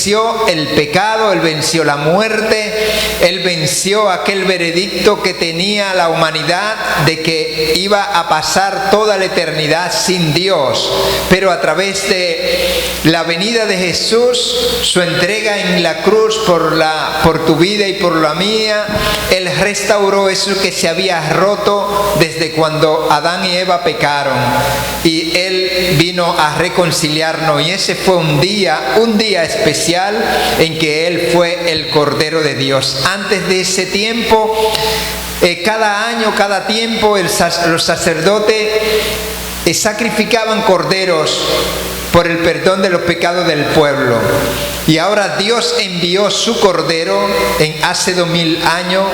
venció el pecado, Él venció la muerte, Él venció aquel veredicto que tenía la humanidad de que iba a pasar toda la eternidad sin Dios. Pero a través de la venida de Jesús, su entrega en la cruz por tu vida y por la mía, Él restauró eso que se había roto desde cuando Adán y Eva pecaron. Y Él vino a reconciliarnos, y ese fue un día especial en que Él fue el Cordero de Dios. Antes de ese tiempo, cada año, cada tiempo, los sacerdotes sacrificaban corderos por el perdón de los pecados del pueblo. Y ahora Dios envió su Cordero hace 2000 años,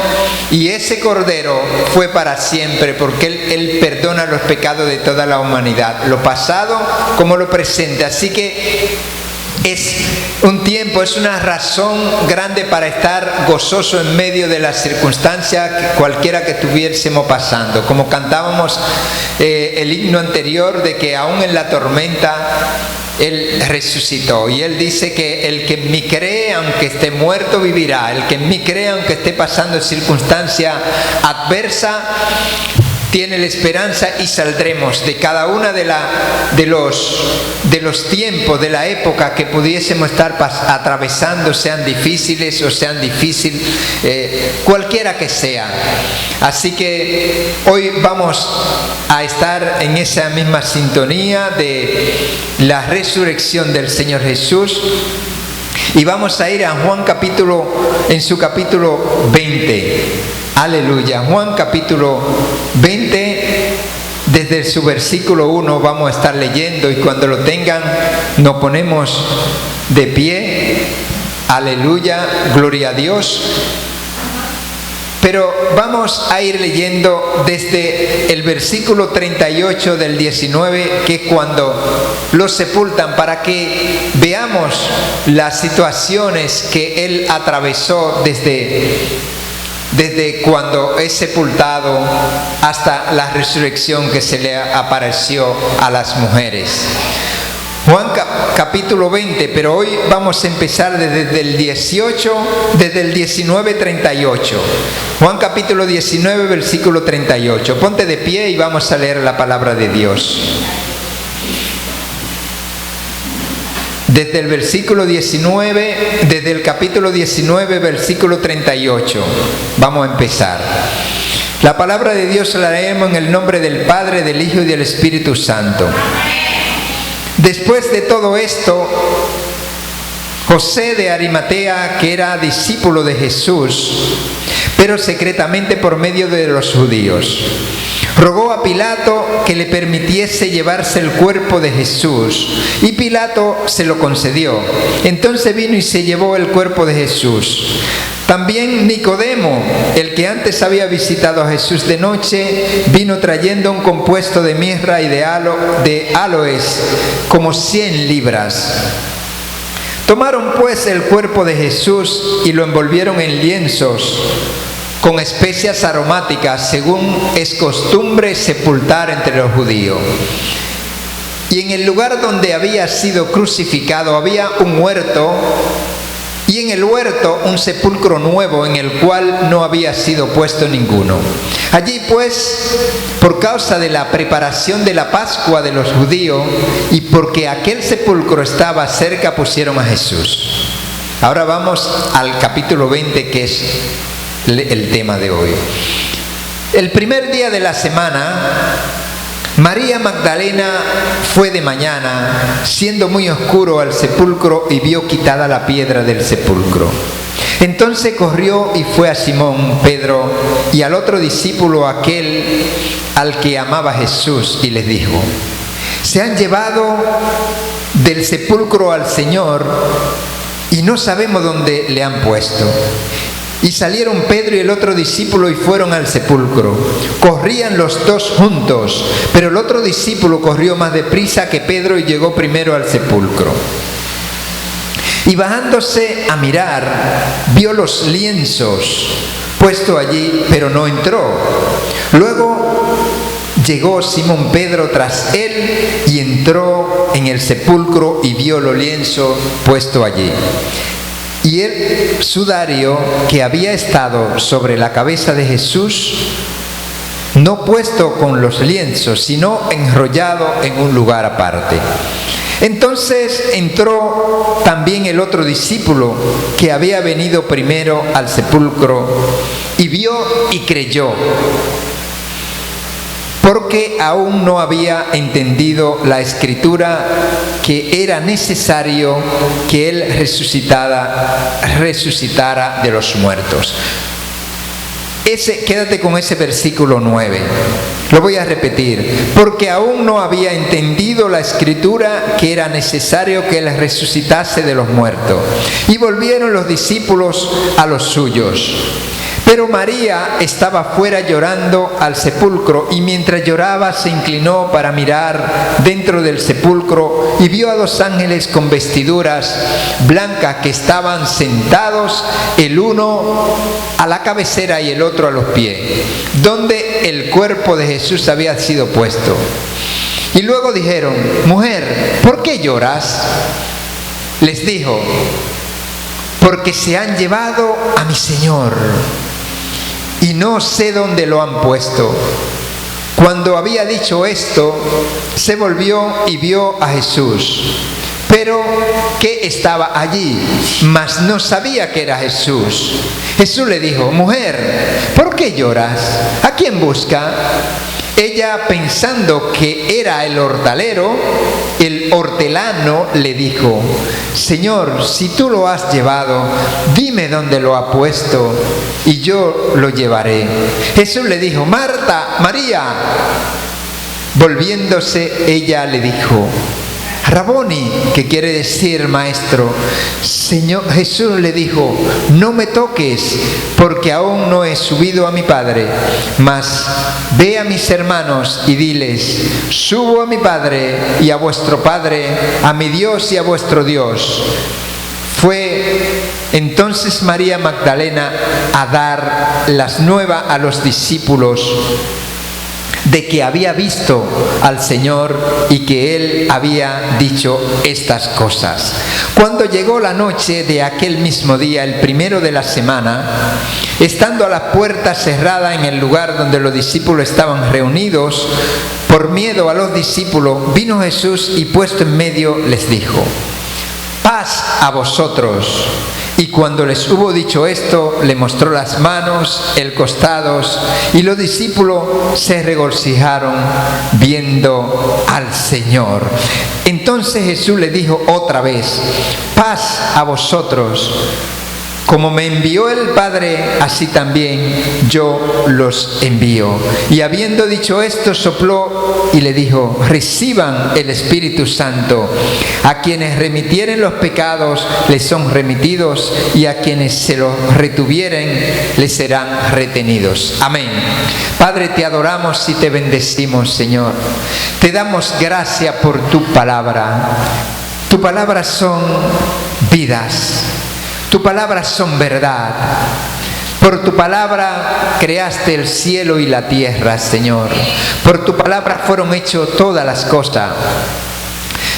y ese Cordero fue para siempre, porque Él perdona los pecados de toda la humanidad, lo pasado como lo presente. Así que es un tiempo, es una razón grande para estar gozoso en medio de las circunstancias cualquiera que estuviésemos pasando. Como cantábamos el himno anterior, de que aún en la tormenta Él resucitó. Y Él dice que el que en mí cree, aunque esté muerto, vivirá. El que en mí cree, aunque esté pasando circunstancia adversa, tiene la esperanza, y saldremos de cada una de los tiempos, de la época que pudiésemos estar atravesando, sean difíciles o sean difíciles, cualquiera que sea. Así que hoy vamos a estar en esa misma sintonía de la resurrección del Señor Jesús, y vamos a ir a Juan en su capítulo 20. Aleluya. Juan capítulo 20, desde su versículo 1 vamos a estar leyendo, y cuando lo tengan nos ponemos de pie. Aleluya, gloria a Dios. Pero vamos a ir leyendo desde el versículo 38 del 19, que es cuando lo sepultan, para que veamos las situaciones que Él atravesó desde cuando es sepultado hasta la resurrección que se le apareció a las mujeres. Juan capítulo 20, pero hoy vamos a empezar desde el 19:38. Juan capítulo 19, versículo 38. Ponte de pie y vamos a leer la palabra de Dios. Desde el versículo 19, desde el capítulo 19, versículo 38. Vamos a empezar. La palabra de Dios la leemos en el nombre del Padre, del Hijo y del Espíritu Santo. Después de todo esto, José de Arimatea, que era discípulo de Jesús, pero secretamente por medio de los judíos, rogó a Pilato que le permitiese llevarse el cuerpo de Jesús, y Pilato se lo concedió. Entonces vino y se llevó el cuerpo de Jesús. También Nicodemo, el que antes había visitado a Jesús de noche, vino trayendo un compuesto de mirra y de áloes, como 100 libras. Tomaron pues el cuerpo de Jesús y lo envolvieron en lienzos con especias aromáticas, según es costumbre sepultar entre los judíos. Y en el lugar donde había sido crucificado había un huerto, y en el huerto un sepulcro nuevo, en el cual no había sido puesto ninguno. Allí pues, por causa de la preparación de la Pascua de los judíos, y porque aquel sepulcro estaba cerca, pusieron a Jesús. Ahora vamos al capítulo 20, que es el tema de hoy. El primer día de la semana, María Magdalena fue de mañana, siendo muy oscuro, al sepulcro, y vio quitada la piedra del sepulcro. Entonces corrió y fue a Simón Pedro y al otro discípulo, aquel al que amaba Jesús, y les dijo: se han llevado del sepulcro al Señor, y no sabemos dónde le han puesto. Y salieron Pedro y el otro discípulo y fueron al sepulcro. Corrían los dos juntos, pero el otro discípulo corrió más deprisa que Pedro y llegó primero al sepulcro. Y bajándose a mirar, vio los lienzos puestos allí, pero no entró. Luego llegó Simón Pedro tras él y entró en el sepulcro y vio el lienzo puesto allí. Y el sudario que había estado sobre la cabeza de Jesús, no puesto con los lienzos, sino enrollado en un lugar aparte. Entonces entró también el otro discípulo que había venido primero al sepulcro y vio y creyó, porque aún no había entendido la Escritura que era necesario que él resucitara de los muertos. Quédate con ese versículo 9. Lo voy a repetir. Porque aún no había entendido la Escritura que era necesario que él resucitase de los muertos. Y volvieron los discípulos a los suyos. Pero María estaba fuera llorando al sepulcro, y mientras lloraba se inclinó para mirar dentro del sepulcro y vio a dos ángeles con vestiduras blancas que estaban sentados, el uno a la cabecera y el otro a los pies, donde el cuerpo de Jesús había sido puesto. Y luego dijeron: mujer, ¿por qué lloras? Les dijo: porque se han llevado a mi Señor y no sé dónde lo han puesto. Cuando había dicho esto, se volvió y vio a Jesús, pero que estaba allí, mas no sabía que era Jesús. Jesús le dijo: mujer, ¿por qué lloras? ¿A quién busca? Ella, pensando que era el hortelano, le dijo: Señor, si tú lo has llevado, dime dónde lo ha puesto y yo lo llevaré. Jesús le dijo: Marta, María. Volviéndose, ella le dijo: Raboni, que quiere decir maestro. Señor, Jesús le dijo: no me toques, porque aún no he subido a mi Padre, mas ve a mis hermanos y diles: subo a mi Padre y a vuestro Padre, a mi Dios y a vuestro Dios. Fue entonces María Magdalena a dar las nuevas a los discípulos de que había visto al Señor y que Él había dicho estas cosas. Cuando llegó la noche de aquel mismo día, el primero de la semana, estando a la puerta cerrada en el lugar donde los discípulos estaban reunidos, por miedo a los discípulos, vino Jesús y puesto en medio les dijo: paz a vosotros. Y cuando les hubo dicho esto, le mostró las manos, el costado, y los discípulos se regocijaron viendo al Señor. Entonces Jesús le dijo otra vez: paz a vosotros. Como me envió el Padre, así también yo los envío. Y habiendo dicho esto, sopló y le dijo: reciban el Espíritu Santo. A quienes remitieren los pecados les son remitidos, y a quienes se los retuvieren les serán retenidos. Amén. Padre, te adoramos y te bendecimos, Señor. Te damos gracias por tu palabra. Tu palabra son vidas. Tu palabra son verdad. Por tu palabra creaste el cielo y la tierra, Señor. Por tu palabra fueron hechas todas las cosas.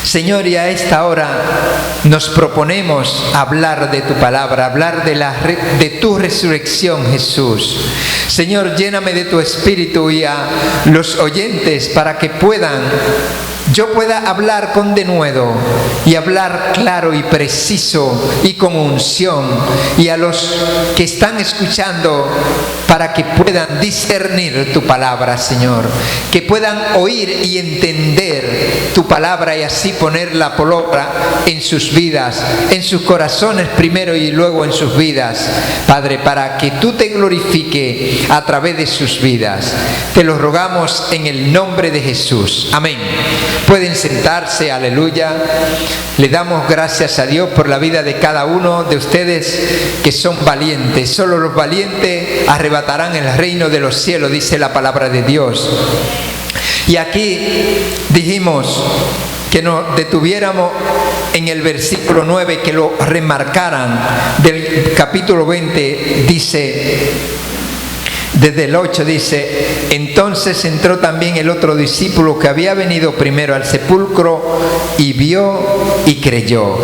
Señor, y a esta hora nos proponemos hablar de tu palabra, hablar de tu resurrección, Jesús. Señor, lléname de tu espíritu y a los oyentes para que yo pueda hablar con denuedo y hablar claro y preciso y con unción, y a los que están escuchando para que puedan discernir tu palabra, Señor, que puedan oír y entender tu palabra y así ponerla por obra en sus vidas, en sus corazones primero y luego en sus vidas, Padre, para que tú te glorifiques a través de sus vidas. Te lo rogamos en el nombre de Jesús. Amén. Pueden sentarse, aleluya. Le damos gracias a Dios por la vida de cada uno de ustedes que son valientes. Solo los valientes arrebatarán el reino de los cielos, dice la palabra de Dios. Y aquí dijimos que nos detuviéramos en el versículo 9, que lo remarcaran del capítulo 20, dice: desde el 8 dice: entonces entró también el otro discípulo que había venido primero al sepulcro y vio y creyó,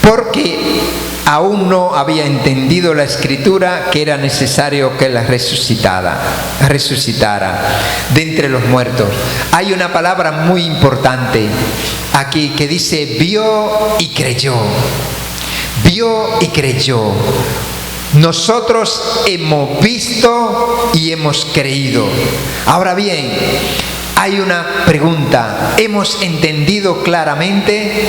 porque aún no había entendido la escritura que era necesario que la resucitara de entre los muertos. Hay una palabra muy importante aquí que dice vio y creyó. Vio y creyó. Nosotros hemos visto y hemos creído. Ahora bien, hay una pregunta. ¿Hemos entendido claramente?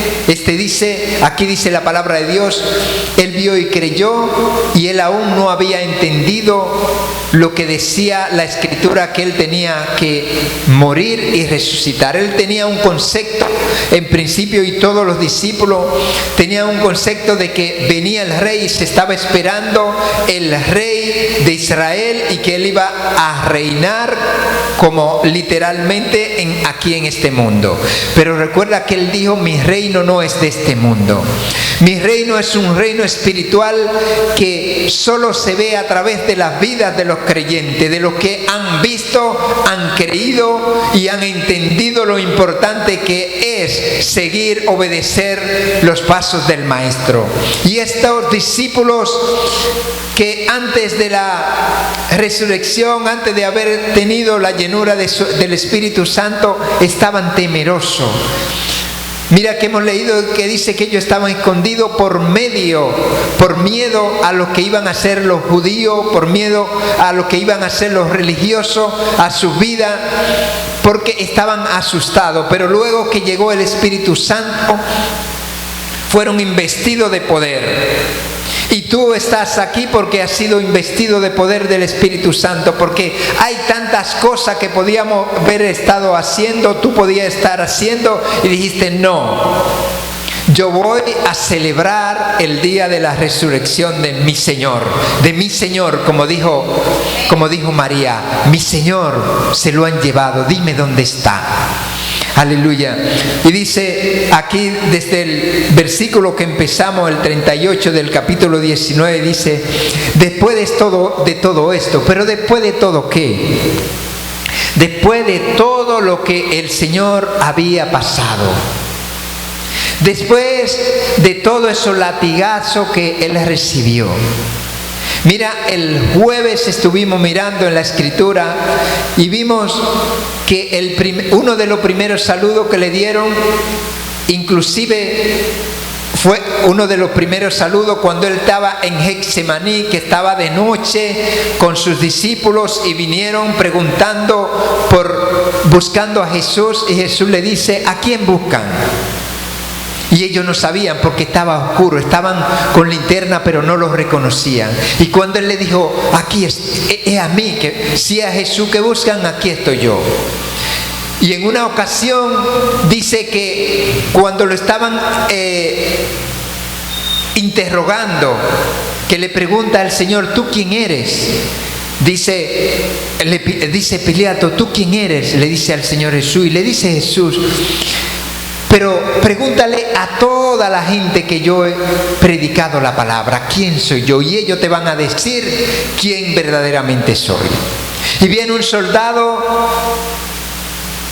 Aquí dice la palabra de Dios, él vio y creyó, y él aún no había entendido lo que decía la escritura, que él tenía que morir y resucitar. Él tenía un concepto en principio, y todos los discípulos tenían un concepto de que venía el rey y se estaba esperando el rey de Israel, y que él iba a reinar como literalmente aquí en este mundo. Pero recuerda que él dijo: mi reino no es de este mundo. Mi reino es un reino espiritual que solo se ve a través de las vidas de los creyentes, de los que han visto, han creído y han entendido lo importante que es seguir, obedecer los pasos del Maestro. Y estos discípulos que antes de la resurrección, antes de haber tenido la llenura del Espíritu Santo, estaban temerosos. Mira que hemos leído que dice que ellos estaban escondidos por miedo a lo que iban a hacer los judíos, por miedo a lo que iban a hacer los religiosos, a su vida, porque estaban asustados. Pero luego que llegó el Espíritu Santo, fueron investidos de poder. Y tú estás aquí porque has sido investido de poder del Espíritu Santo, porque hay tantas cosas que podíamos haber estado haciendo, tú podías estar haciendo, y dijiste: no, yo voy a celebrar el día de la resurrección de mi Señor, como dijo María: mi Señor se lo han llevado, dime dónde está. Aleluya. Y dice aquí, desde el versículo que empezamos, el 38 del capítulo 19, dice: después de todo esto, pero después de todo, ¿qué? Después de todo lo que el Señor había pasado, después de todo esos latigazos que él recibió. Mira, el jueves estuvimos mirando en la escritura y vimos que uno de los primeros saludos que le dieron, inclusive fue uno de los primeros saludos cuando él estaba en Getsemaní, que estaba de noche con sus discípulos y vinieron buscando a Jesús, y Jesús le dice: ¿a quién buscan? Y ellos no sabían porque estaba oscuro, estaban con linterna pero no los reconocían. Y cuando él le dijo: aquí es a mí, que si es a Jesús que buscan, aquí estoy yo. Y en una ocasión dice que cuando lo estaban interrogando, que le pregunta al Señor: ¿tú quién eres? Dice Pilato: ¿tú quién eres? Le dice al Señor Jesús, y le dice Jesús: pero pregúntale a toda la gente que yo he predicado la palabra, ¿quién soy yo? Y ellos te van a decir quién verdaderamente soy. Y viene un soldado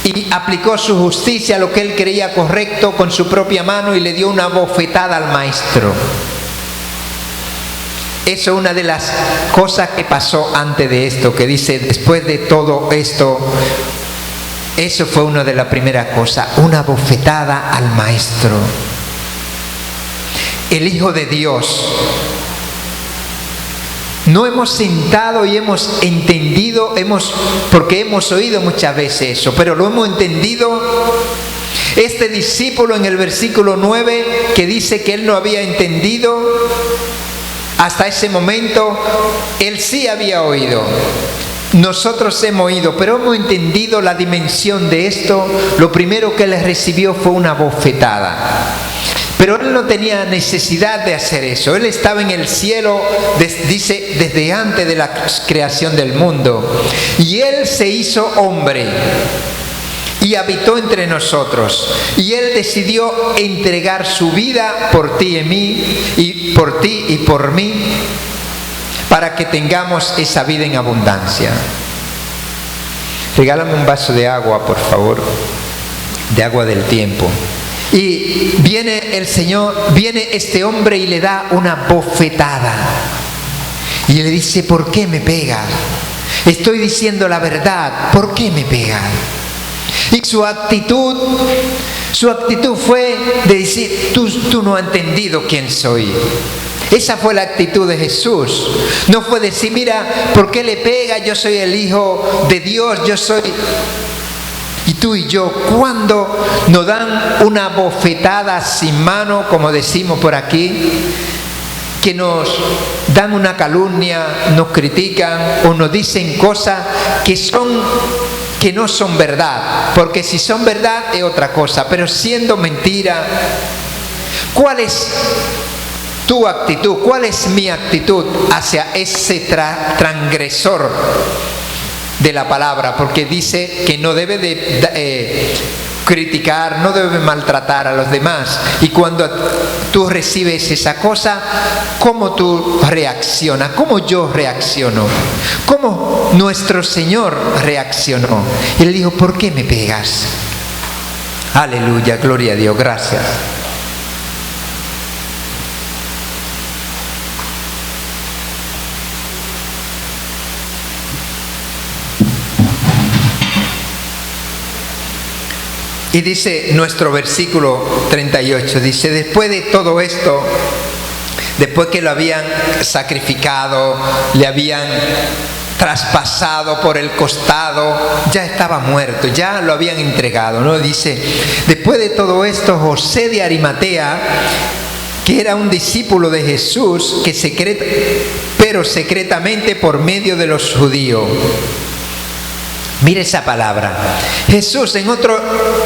y aplicó su justicia, lo que él creía correcto, con su propia mano, y le dio una bofetada al maestro. Eso es una de las cosas que pasó antes de esto, que dice: después de todo esto. Eso fue una de las primeras cosas, una bofetada al Maestro. El Hijo de Dios. No hemos sentado y hemos entendido, porque hemos oído muchas veces eso, pero lo hemos entendido. Este discípulo en el versículo 9, que dice que él no había entendido hasta ese momento, él sí había oído. Nosotros hemos oído, pero hemos entendido la dimensión de esto. Lo primero que él recibió fue una bofetada. Pero él no tenía necesidad de hacer eso. Él estaba en el cielo, dice, desde antes de la creación del mundo. Y él se hizo hombre y habitó entre nosotros. Y él decidió entregar su vida por ti y mí, y por ti y por mí, para que tengamos esa vida en abundancia. Regálame un vaso de agua, por favor, de agua del tiempo. Y viene el Señor, viene este hombre y le da una bofetada. Y le dice, ¿por qué me pegas? Estoy diciendo la verdad, ¿por qué me pegas? Y su actitud fue de decir, tú no has entendido quién soy. Esa fue la actitud de Jesús. No fue decir, mira, ¿por qué le pega? Yo soy el Hijo de Dios, yo soy... Y tú y yo, cuando nos dan una bofetada sin mano, como decimos por aquí, que nos dan una calumnia, nos critican o nos dicen cosas que no son verdad, porque si son verdad es otra cosa, pero siendo mentira, ¿cuál es tu actitud? ¿Cuál es mi actitud hacia ese transgresor de la palabra? Porque dice que no debe de criticar, no debe maltratar a los demás. Y cuando tú recibes esa cosa, ¿cómo tú reaccionas? ¿Cómo yo reacciono? ¿Cómo nuestro Señor reaccionó? Y le dijo, ¿por qué me pegas? Aleluya, gloria a Dios, gracias. Y dice nuestro versículo 38, dice, después de todo esto, después que lo habían sacrificado, le habían traspasado por el costado, ya estaba muerto, ya lo habían entregado, ¿no? Dice, después de todo esto, José de Arimatea, que era un discípulo de Jesús, pero secretamente por medio de los judíos. Mire esa palabra. Jesús en otro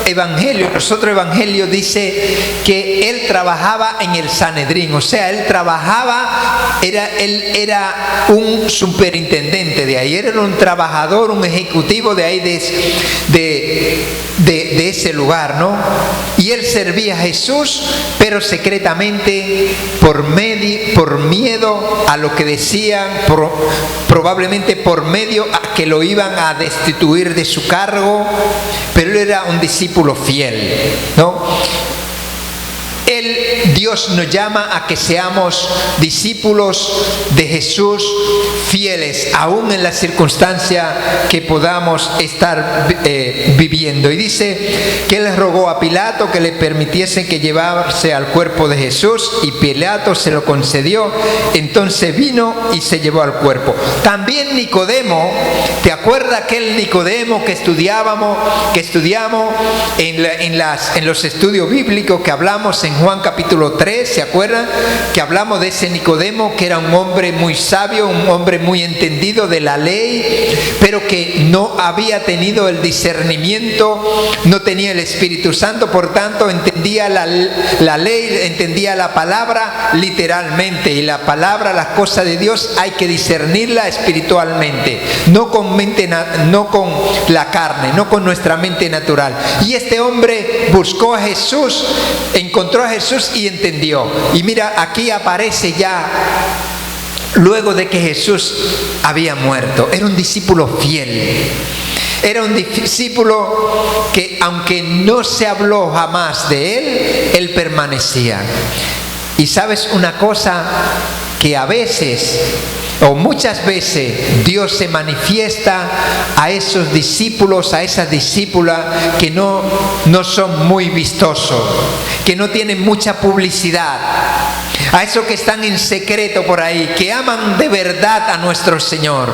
evangelio dice que él trabajaba en el Sanedrín, o sea, él era un superintendente de ahí, era un trabajador, un ejecutivo de ahí, de ese lugar, ¿no? Y él servía a Jesús, pero secretamente por miedo a lo que decían, probablemente por medio a que lo iban a destituir de su cargo, pero él era un discípulo fiel, ¿no? Dios nos llama a que seamos discípulos de Jesús fieles, aún en la circunstancia que podamos estar viviendo. Y dice que él rogó a Pilato que le permitiesen que llevase al cuerpo de Jesús, y Pilato se lo concedió. Entonces vino y se llevó al cuerpo. También Nicodemo, ¿te acuerdas aquel Nicodemo que estudiamos en los estudios bíblicos que hablamos en Juan capítulo 3, ¿se acuerdan? Que hablamos de ese Nicodemo, que era un hombre muy sabio, un hombre muy entendido de la ley, pero que no había tenido el discernimiento, no tenía el Espíritu Santo, por tanto entendía la ley, entendía la palabra literalmente, y la palabra, las cosas de Dios hay que discernirla espiritualmente, no con la carne, no con nuestra mente natural. Y este hombre buscó a Jesús, encontró a Jesús y entendió. Y mira, aquí aparece ya luego de que Jesús había muerto. Era un discípulo fiel. Era un discípulo que, aunque no se habló jamás de él permanecía. Y sabes una cosa, que a veces o muchas veces Dios se manifiesta a esos discípulos, a esas discípulas que no son muy vistosos, que no tienen mucha publicidad, a esos que están en secreto por ahí, que aman de verdad a nuestro Señor.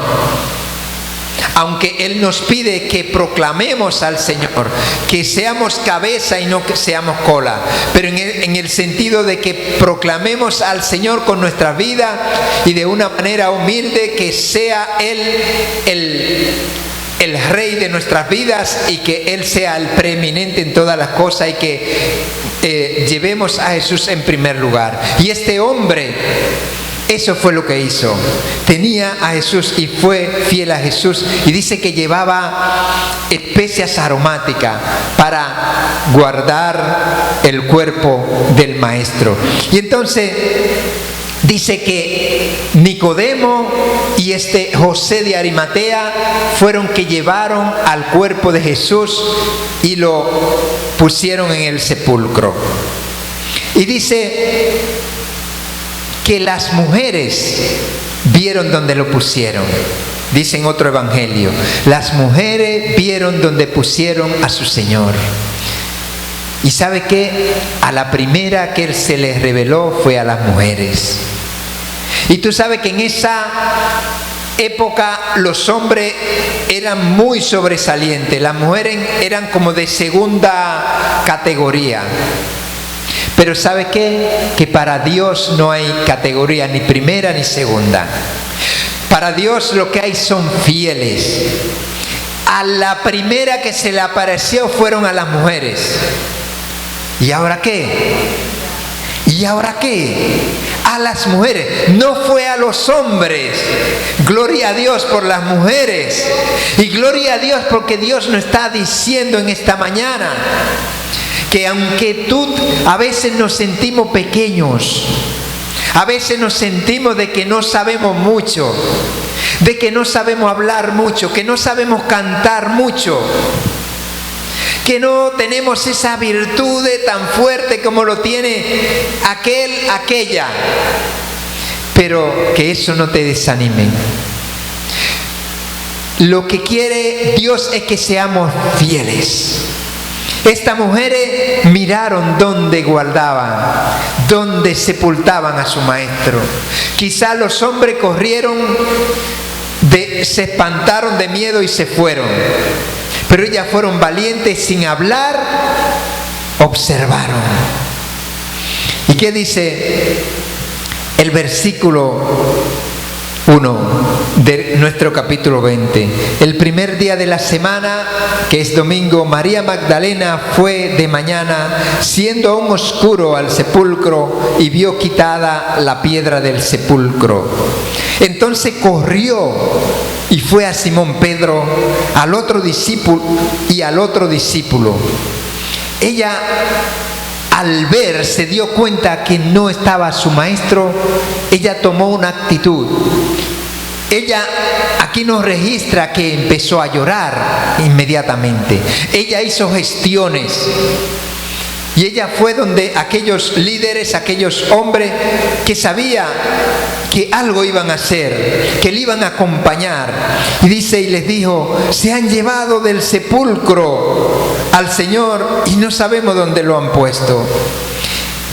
Aunque Él nos pide que proclamemos al Señor, que seamos cabeza y no que seamos cola, pero en el sentido de que proclamemos al Señor con nuestra vida y de una manera humilde, que sea Él el Rey de nuestras vidas y que Él sea el preeminente en todas las cosas, y que llevemos a Jesús en primer lugar. Y este hombre, eso fue lo que hizo. Tenía a Jesús y fue fiel a Jesús. Y dice que llevaba especias aromáticas para guardar el cuerpo del Maestro. Y entonces dice que Nicodemo y José de Arimatea fueron que llevaron al cuerpo de Jesús y lo pusieron en el sepulcro. Y dice que las mujeres vieron donde lo pusieron. Dice en otro evangelio, las mujeres vieron donde pusieron a su Señor. Y ¿sabe qué? A la primera que Él se les reveló fue a las mujeres. Y tú sabes que en esa época los hombres eran muy sobresalientes, las mujeres eran como de segunda categoría. Pero ¿sabe qué? Que para Dios no hay categoría ni primera ni segunda. Para Dios lo que hay son fieles. A la primera que se le apareció fueron a las mujeres. ¿Y ahora qué? ¿Y ahora qué? A las mujeres. No fue a los hombres. Gloria a Dios por las mujeres. Y gloria a Dios porque Dios nos está diciendo en esta mañana que aunque a veces nos sentimos pequeños, a veces nos sentimos de que no sabemos mucho, de que no sabemos hablar mucho, que no sabemos cantar mucho, que no tenemos esa virtud tan fuerte como lo tiene aquella, pero que eso no te desanime. Lo que quiere Dios es que seamos fieles. Estas mujeres miraron dónde guardaban, dónde sepultaban a su maestro. Quizá los hombres corrieron, se espantaron de miedo y se fueron. Pero ellas fueron valientes, sin hablar, observaron. ¿Y qué dice el versículo 1 de nuestro capítulo 20? El primer día de la semana, que es domingo, María Magdalena fue de mañana, siendo aún oscuro, al sepulcro y vio quitada la piedra del sepulcro. Entonces corrió y fue a Simón Pedro, al otro discípulo y al otro discípulo. Ella, al ver, se dio cuenta que no estaba su maestro. Ella tomó una actitud. Ella aquí nos registra que empezó a llorar inmediatamente. Ella hizo gestiones. Y ella fue donde aquellos líderes, aquellos hombres que sabían que algo iban a hacer, que le iban a acompañar. Y dice, y les dijo, se han llevado del sepulcro al Señor y no sabemos dónde lo han puesto.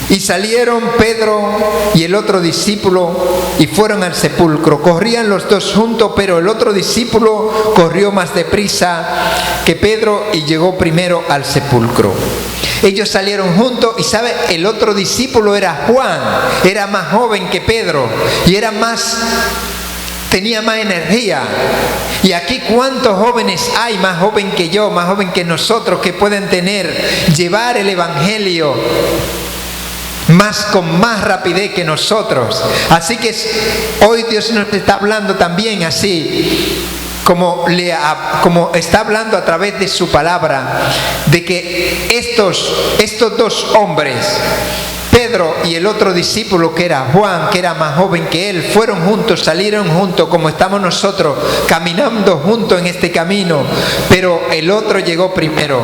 Y salieron Pedro y el otro discípulo y fueron al sepulcro. Corrían los dos juntos, pero el otro discípulo corrió más deprisa que Pedro y llegó primero al sepulcro. Ellos salieron juntos y ¿sabe? El otro discípulo era Juan, era más joven que Pedro y tenía más energía. Y aquí cuántos jóvenes hay, más joven que yo, más joven que nosotros, que pueden llevar el evangelio con más rapidez que nosotros. Así que hoy Dios nos está hablando también así, como está hablando a través de su palabra, de que estos dos hombres, Pedro y el otro discípulo que era Juan, que era más joven que él, fueron juntos, salieron juntos, como estamos nosotros caminando juntos en este camino, pero el otro llegó primero.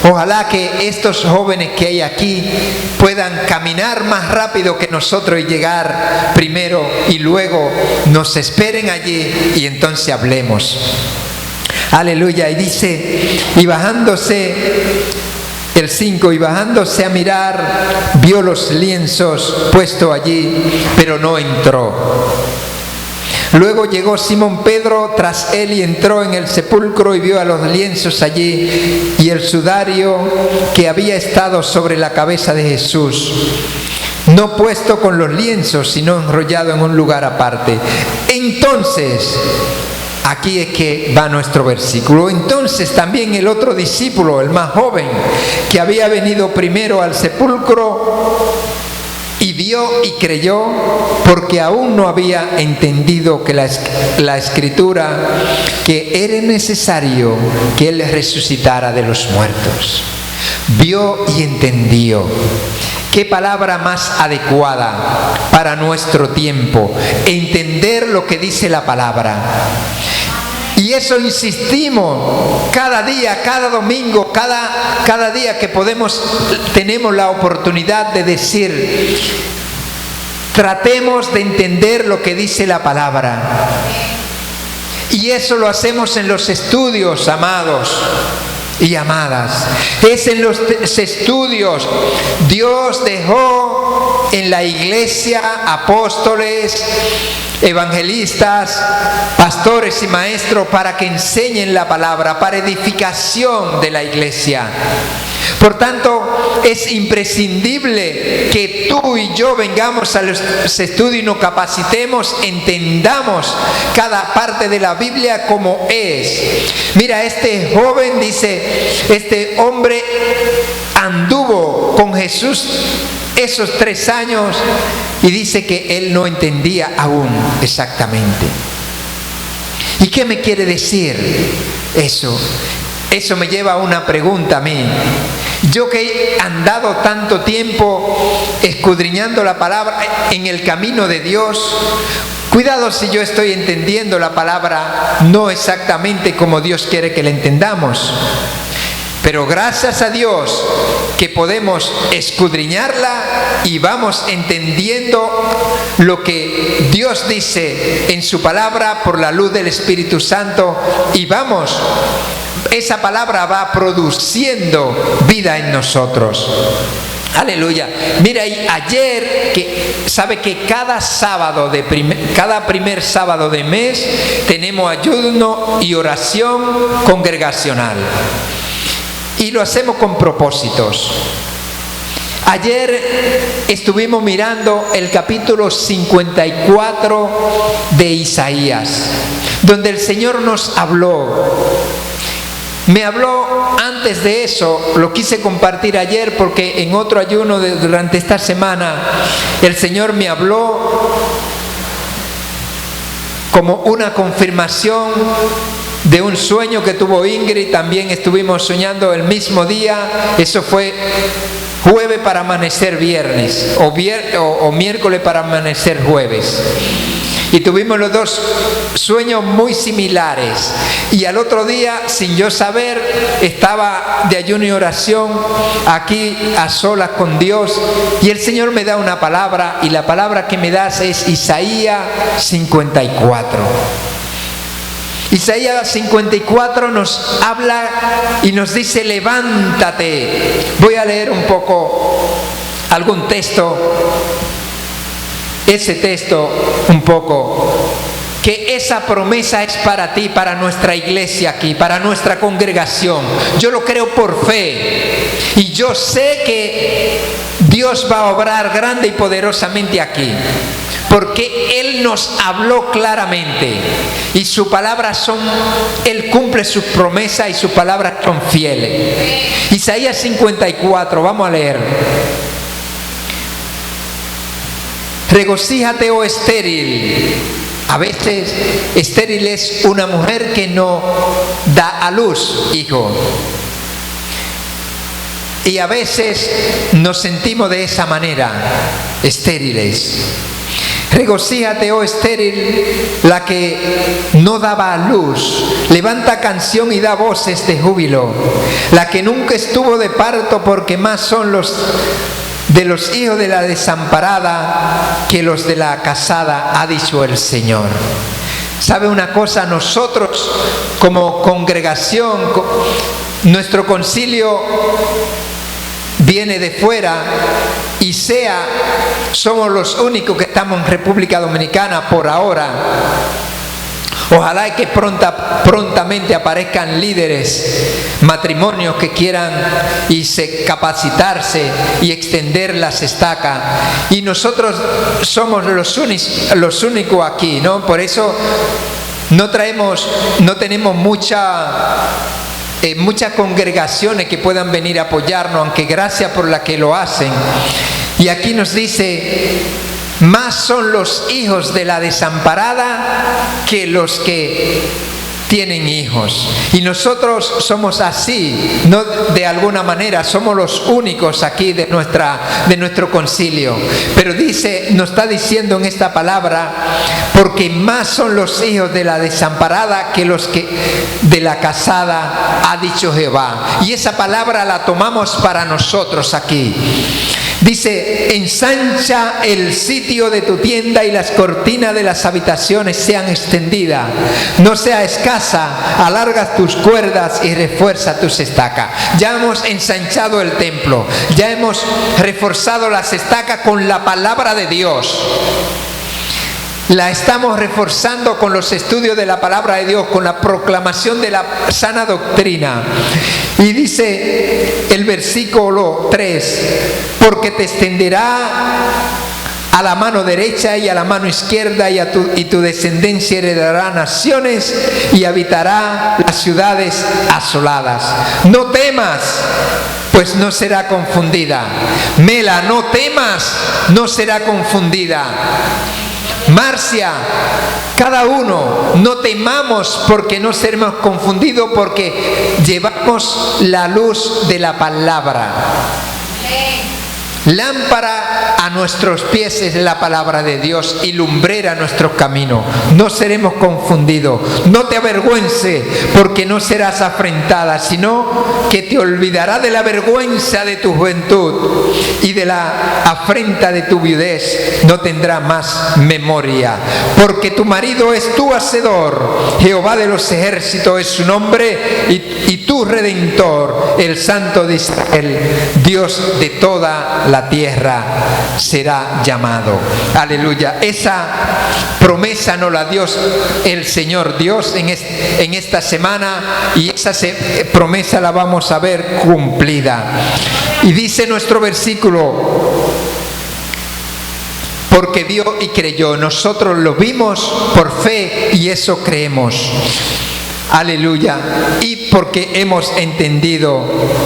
Ojalá que estos jóvenes que hay aquí puedan caminar más rápido que nosotros y llegar primero, y luego nos esperen allí y entonces hablemos. Aleluya. Y dice, y bajándose, el 5, y bajándose a mirar, vio los lienzos puestos allí, pero no entró. Luego llegó Simón Pedro tras él y entró en el sepulcro y vio a los lienzos allí y el sudario que había estado sobre la cabeza de Jesús, no puesto con los lienzos, sino enrollado en un lugar aparte. Entonces, aquí es que va nuestro versículo. Entonces también el otro discípulo, el más joven, que había venido primero al sepulcro, y vio y creyó, porque aún no había entendido que la escritura, que era necesario que él resucitara de los muertos. vio y entendió. ¿Qué palabra más adecuada para nuestro tiempo? Entender lo que dice la palabra. Y eso insistimos cada día, cada domingo, cada día que tenemos la oportunidad de decir, tratemos de entender lo que dice la palabra. Y eso lo hacemos en los estudios, amados y amadas. Es en los estudios. Dios dejó en la iglesia apóstoles, evangelistas, pastores y maestros para que enseñen la palabra, para edificación de la iglesia. Por tanto, es imprescindible que tú y yo vengamos a los estudios y nos capacitemos, entendamos cada parte de la Biblia como es. Mira, este joven dice, este hombre anduvo con Jesús esos 3 años y dice que él no entendía aún exactamente. ¿Y qué me quiere decir eso? Eso me lleva a una pregunta a mí. Yo que he andado tanto tiempo escudriñando la palabra en el camino de Dios, cuidado si yo estoy entendiendo la palabra no exactamente como Dios quiere que la entendamos. Pero gracias a Dios que podemos escudriñarla y vamos entendiendo lo que Dios dice en su palabra por la luz del Espíritu Santo y esa palabra va produciendo vida en nosotros. Aleluya. Mira, y ayer, sabe que cada primer sábado de mes tenemos ayuno y oración congregacional. Y lo hacemos con propósitos. Ayer estuvimos mirando el capítulo 54 de Isaías, donde el Señor nos habló. Me habló antes de eso, lo quise compartir ayer porque en otro ayuno durante esta semana el Señor me habló como una confirmación de un sueño que tuvo Ingrid. También estuvimos soñando el mismo día. Eso fue jueves para amanecer viernes o miércoles para amanecer jueves. Y tuvimos los dos sueños muy similares. Y al otro día, sin yo saber, estaba de ayuno y oración aquí a solas con Dios. Y el Señor me da una palabra, y la palabra que me das es Isaías 54. Isaías 54 nos habla y nos dice: levántate. Voy a leer un poco algún texto, ese texto un poco, que esa promesa es para ti, para nuestra iglesia aquí, para nuestra congregación. Yo lo creo por fe y yo sé que Dios va a obrar grande y poderosamente aquí, porque Él nos habló claramente y su palabra Él cumple sus promesas y sus palabras son fieles. Isaías 54, vamos a leer. Regocíjate, oh estéril. A veces estéril es una mujer que no da a luz hijo. Y a veces nos sentimos de esa manera, estériles. Regocíjate, oh estéril, la que no daba a luz. Levanta canción y da voces de júbilo. La que nunca estuvo de parto, porque más son los de los hijos de la desamparada que los de la casada, ha dicho el Señor. ¿Sabe una cosa? Nosotros como congregación, nuestro concilio viene de fuera y somos los únicos que estamos en República Dominicana por ahora. Ojalá que prontamente aparezcan líderes, matrimonios que quieran capacitarse y extender las estacas. Y nosotros somos los únicos aquí, ¿no? Por eso no tenemos muchas congregaciones que puedan venir a apoyarnos, aunque gracias por la que lo hacen. Y aquí nos dice: más son los hijos de la desamparada que los que tienen hijos. Y nosotros somos así, no de alguna manera, somos los únicos aquí de nuestro concilio. Pero nos está diciendo en esta palabra, porque más son los hijos de la desamparada que los que de la casada, ha dicho Jehová. Y esa palabra la tomamos para nosotros aquí. Dice: ensancha el sitio de tu tienda y las cortinas de las habitaciones sean extendidas, no sea escasa, alarga tus cuerdas y refuerza tus estacas. Ya hemos ensanchado el templo, ya hemos reforzado las estacas con la palabra de Dios. La estamos reforzando con los estudios de la palabra de Dios, con la proclamación de la sana doctrina. Y dice el versículo 3: porque te extenderá a la mano derecha y a la mano izquierda, y tu descendencia heredará naciones y habitará las ciudades asoladas. No temas, pues no será confundida. Mela, no temas, no será confundida. Marcia, cada uno, no temamos porque no seremos confundidos, porque llevamos la luz de la palabra. Lámpara a nuestros pies es la palabra de Dios y lumbrera nuestro camino. No seremos confundidos. No te avergüences, porque no serás afrentada, sino que te olvidará de la vergüenza de tu juventud, y de la afrenta de tu viudez no tendrá más memoria. Porque tu marido es tu hacedor, Jehová de los ejércitos es su nombre, y tu redentor, el Santo de Israel, Dios de toda la tierra será llamado. Aleluya. Esa promesa nos la dio el Señor Dios en esta semana, y esa promesa la vamos a ver cumplida. Y dice nuestro versículo: porque vio y creyó. Nosotros lo vimos por fe y eso creemos. Aleluya. Y porque hemos entendido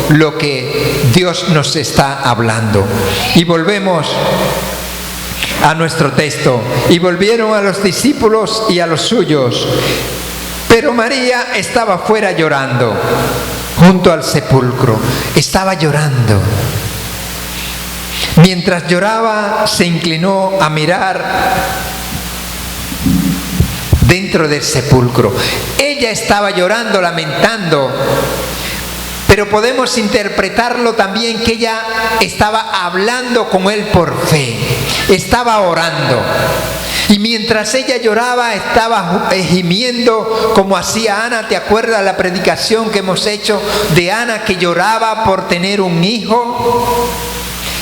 lo que Dios nos está hablando. Y volvemos a nuestro texto. Y volvieron a los discípulos y a los suyos. Pero María estaba fuera llorando, junto al sepulcro. Estaba llorando. Mientras lloraba, se inclinó a mirar dentro del sepulcro. Ella estaba llorando, lamentando, pero podemos interpretarlo también que ella estaba hablando con él por fe, estaba orando. Y mientras ella lloraba, estaba gimiendo como hacía Ana. ¿Te acuerdas la predicación que hemos hecho de Ana, que lloraba por tener un hijo?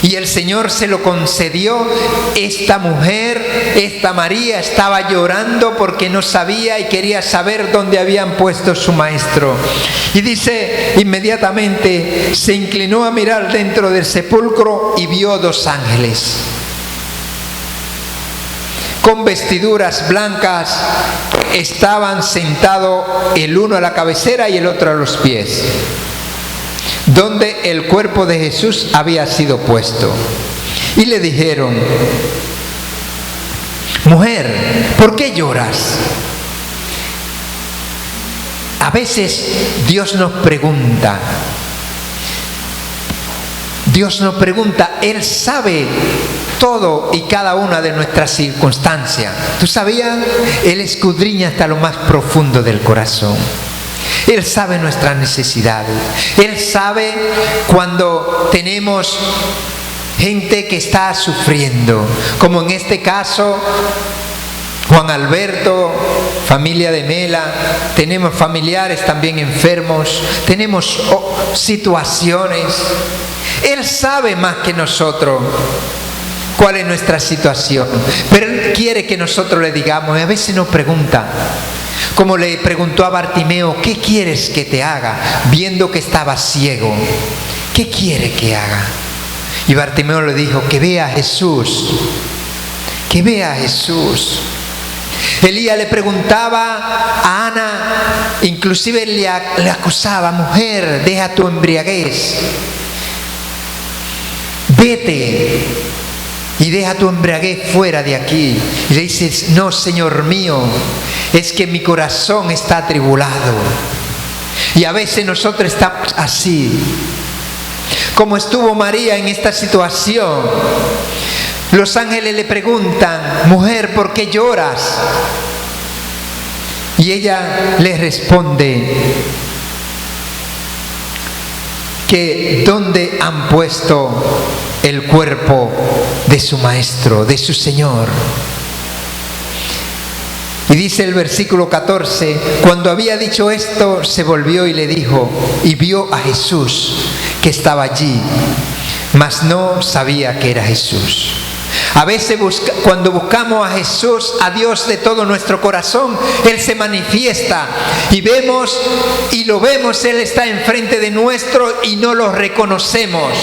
Y el Señor se lo concedió. Esta mujer, esta María, estaba llorando porque no sabía y quería saber dónde habían puesto su maestro. Y dice, inmediatamente se inclinó a mirar dentro del sepulcro y vio dos ángeles con vestiduras blancas. Estaban sentados el uno a la cabecera y el otro a los pies, donde el cuerpo de Jesús había sido puesto. Y le dijeron: mujer, ¿por qué lloras? A veces Dios nos pregunta. Él sabe todo y cada una de nuestras circunstancias. ¿Tú sabías? Él escudriña hasta lo más profundo del corazón. Él sabe nuestras necesidades. Él sabe cuando tenemos gente que está sufriendo, como en este caso Juan Alberto, familia de Mela. Tenemos familiares también enfermos, tenemos situaciones. Él sabe más que nosotros cuál es nuestra situación, pero Él quiere que nosotros le digamos. Y a veces nos pregunta, como le preguntó a Bartimeo: ¿qué quieres que te haga? Viendo que estaba ciego, ¿qué quiere que haga? Y Bartimeo le dijo: que vea a Jesús, que vea a Jesús. Elías le preguntaba a Ana, inclusive le acusaba: mujer, deja tu embriaguez, vete y deja tu embriaguez fuera de aquí. Y le dices, no, Señor mío, es que mi corazón está atribulado. Y a veces nosotros estamos así, como estuvo María en esta situación. Los ángeles le preguntan, mujer, ¿por qué lloras? Y ella les responde que ¿dónde han puesto el cuerpo de su maestro, de su Señor? Y dice el versículo 14, cuando había dicho esto, se volvió y le dijo, y vio a Jesús que estaba allí, mas no sabía que era Jesús. A veces cuando buscamos a Jesús, a Dios de todo nuestro corazón, Él se manifiesta y vemos y lo vemos, Él está enfrente de nuestro y no lo reconocemos.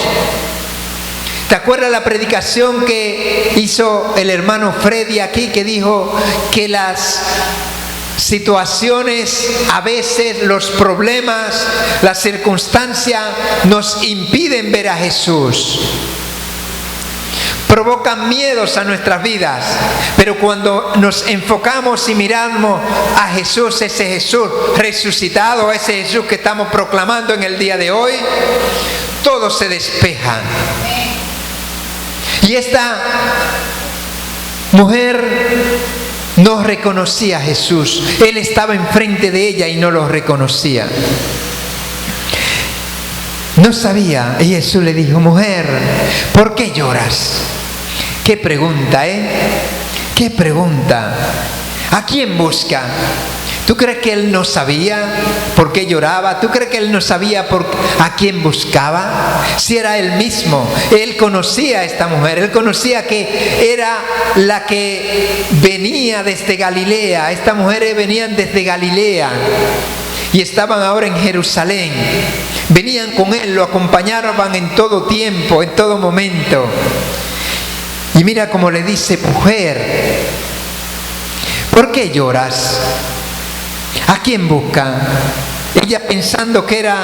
¿Te acuerdas la predicación que hizo el hermano Freddy aquí, que dijo que las situaciones, a veces los problemas, las circunstancias nos impiden ver a Jesús? Provocan miedos a nuestras vidas, pero cuando nos enfocamos y miramos a Jesús, ese Jesús resucitado, ese Jesús que estamos proclamando en el día de hoy, todo se despeja. Y esta mujer no reconocía a Jesús. Él estaba enfrente de ella y no lo reconocía. No sabía. Y Jesús le dijo, mujer, ¿por qué lloras? Qué pregunta, qué pregunta. ¿A quién busca? ¿Tú crees que él no sabía por qué lloraba? ¿Tú crees que él no sabía a quién buscaba? Si era él mismo. Él conocía a esta mujer. Él conocía que era la que venía desde Galilea. Estas mujeres venían desde Galilea y estaban ahora en Jerusalén. Venían con él, lo acompañaban en todo tiempo, en todo momento. Y mira cómo le dice, mujer, ¿por qué lloras? ¿A quién busca? Ella pensando que era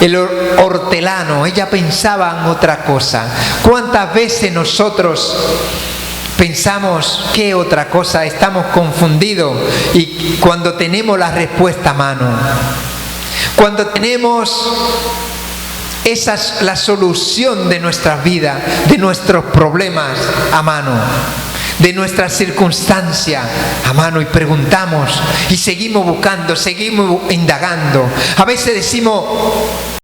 el hortelano, ella pensaba en otra cosa. ¿Cuántas veces nosotros pensamos qué otra cosa? Estamos confundidos y cuando tenemos la respuesta a mano, cuando tenemos la solución de nuestras vidas, de nuestros problemas a mano, de nuestras circunstancias a mano, y preguntamos y seguimos buscando, seguimos indagando. A veces decimos,